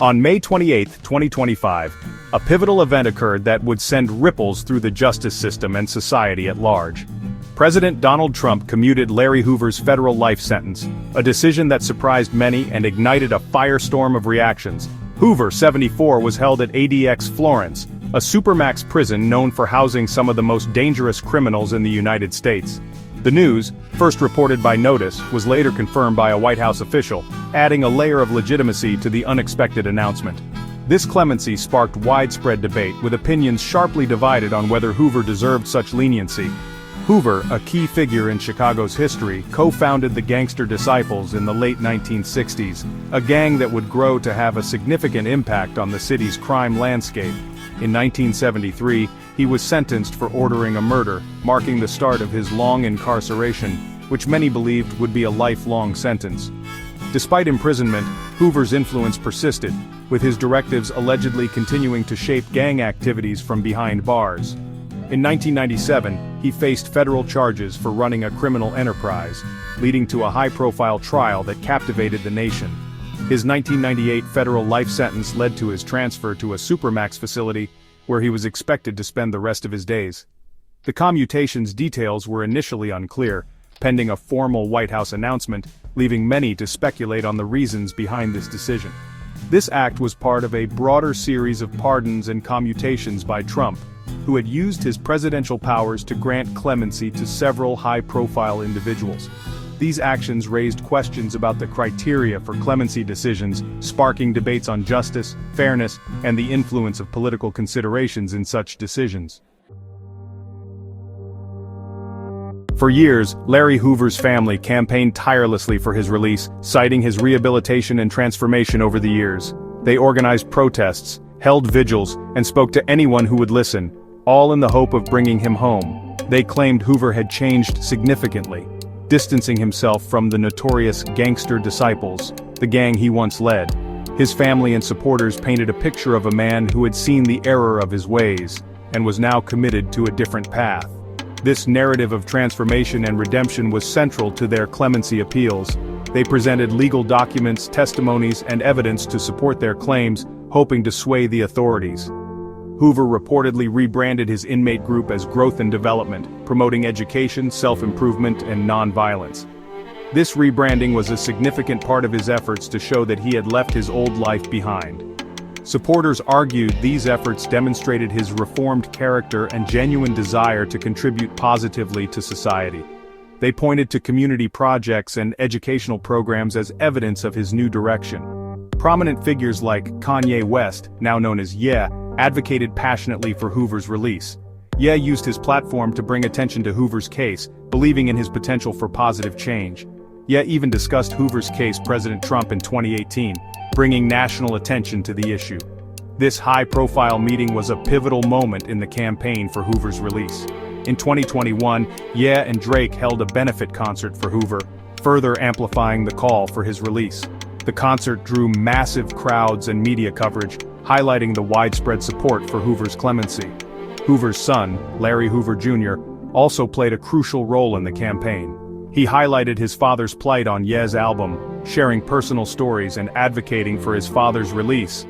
On May 28, 2025, a pivotal event occurred that would send ripples through the justice system and society at large. President Donald Trump commuted Larry Hoover's federal life sentence, a decision that surprised many and ignited a firestorm of reactions. Hoover, 74, was held at ADX Florence, a supermax prison known for housing some of the most dangerous criminals in the United States. The news, first reported by Notice, was later confirmed by a White House official, adding a layer of legitimacy to the unexpected announcement. This clemency sparked widespread debate, with opinions sharply divided on whether Hoover deserved such leniency. Hoover, a key figure in Chicago's history, co-founded the Gangster Disciples in the late 1960s, a gang that would grow to have a significant impact on the city's crime landscape. In 1973, he was sentenced for ordering a murder, marking the start of his long incarceration, which many believed would be a lifelong sentence. Despite imprisonment, Hoover's influence persisted, with his directives allegedly continuing to shape gang activities from behind bars. In 1997, he faced federal charges for running a criminal enterprise, leading to a high-profile trial that captivated the nation. His 1998 federal life sentence led to his transfer to a supermax facility, where he was expected to spend the rest of his days. The commutation's details were initially unclear, pending a formal White House announcement, leaving many to speculate on the reasons behind this decision. This act was part of a broader series of pardons and commutations by Trump, who had used his presidential powers to grant clemency to several high-profile individuals. These actions raised questions about the criteria for clemency decisions, sparking debates on justice, fairness, and the influence of political considerations in such decisions. For years, Larry Hoover's family campaigned tirelessly for his release, citing his rehabilitation and transformation over the years. They organized protests, held vigils, and spoke to anyone who would listen, all in the hope of bringing him home. They claimed Hoover had changed significantly, distancing himself from the notorious Gangster Disciples, the gang he once led. His family and supporters painted a picture of a man who had seen the error of his ways, and was now committed to a different path. This narrative of transformation and redemption was central to their clemency appeals. They presented legal documents, testimonies, and evidence to support their claims, hoping to sway the authorities. Hoover reportedly rebranded his inmate group as Growth and Development, promoting education, self-improvement, and non-violence. This rebranding was a significant part of his efforts to show that he had left his old life behind. Supporters argued these efforts demonstrated his reformed character and genuine desire to contribute positively to society. They pointed to community projects and educational programs as evidence of his new direction. Prominent figures like Kanye West, now known as Ye, advocated passionately for Hoover's release. Ye used his platform to bring attention to Hoover's case, believing in his potential for positive change. Ye even discussed Hoover's case with President Trump in 2018, bringing national attention to the issue. This high-profile meeting was a pivotal moment in the campaign for Hoover's release. In 2021, Ye and Drake held a benefit concert for Hoover, further amplifying the call for his release. The concert drew massive crowds and media coverage, highlighting the widespread support for Hoover's clemency. Hoover's son, Larry Hoover Jr., also played a crucial role in the campaign. He highlighted his father's plight on Ye's album, sharing personal stories and advocating for his father's release.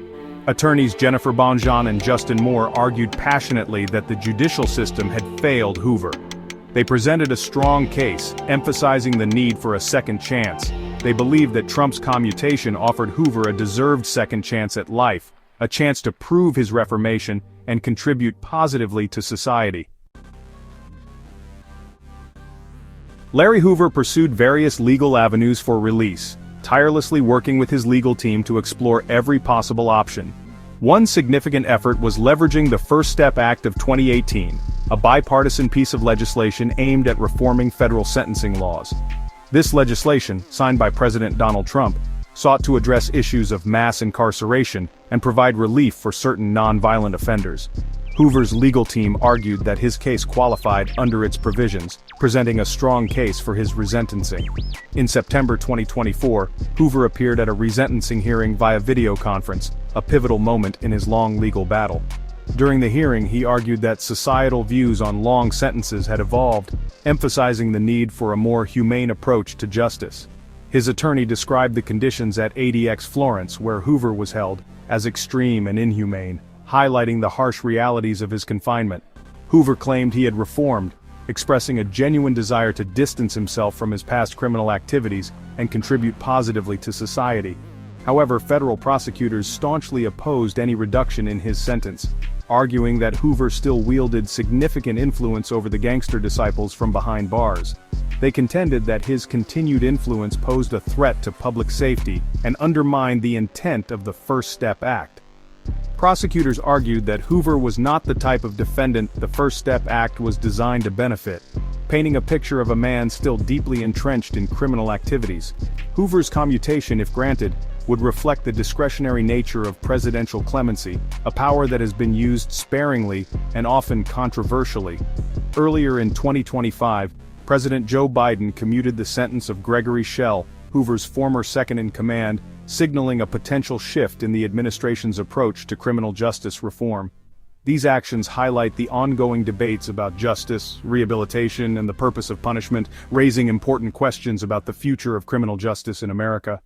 Attorneys Jennifer Bonjean and Justin Moore argued passionately that the judicial system had failed Hoover. They presented a strong case, emphasizing the need for a second chance. They believed that Trump's commutation offered Hoover a deserved second chance at life, a chance to prove his reformation and contribute positively to society. Larry Hoover pursued various legal avenues for release, tirelessly working with his legal team to explore every possible option. One significant effort was leveraging the First Step Act of 2018, a bipartisan piece of legislation aimed at reforming federal sentencing laws. This legislation, signed by President Donald Trump, sought to address issues of mass incarceration and provide relief for certain non-violent offenders. Hoover's legal team argued that his case qualified under its provisions, presenting a strong case for his resentencing. In September 2024, Hoover appeared at a resentencing hearing via video conference, a pivotal moment in his long legal battle. During the hearing, he argued that societal views on long sentences had evolved, emphasizing the need for a more humane approach to justice. His attorney described the conditions at ADX Florence, where Hoover was held, as extreme and inhumane, highlighting the harsh realities of his confinement. Hoover claimed he had reformed, expressing a genuine desire to distance himself from his past criminal activities and contribute positively to society. However, federal prosecutors staunchly opposed any reduction in his sentence, arguing that Hoover still wielded significant influence over the Gangster Disciples from behind bars. They contended that his continued influence posed a threat to public safety and undermined the intent of the First Step Act. Prosecutors argued that Hoover was not the type of defendant the First Step Act was designed to benefit, painting a picture of a man still deeply entrenched in criminal activities. Hoover's commutation, if granted, would reflect the discretionary nature of presidential clemency, a power that has been used sparingly and often controversially. Earlier in 2025, President Joe Biden commuted the sentence of Gregory Shell, Hoover's former second-in-command, signaling a potential shift in the administration's approach to criminal justice reform. These actions highlight the ongoing debates about justice, rehabilitation, and the purpose of punishment, raising important questions about the future of criminal justice in America.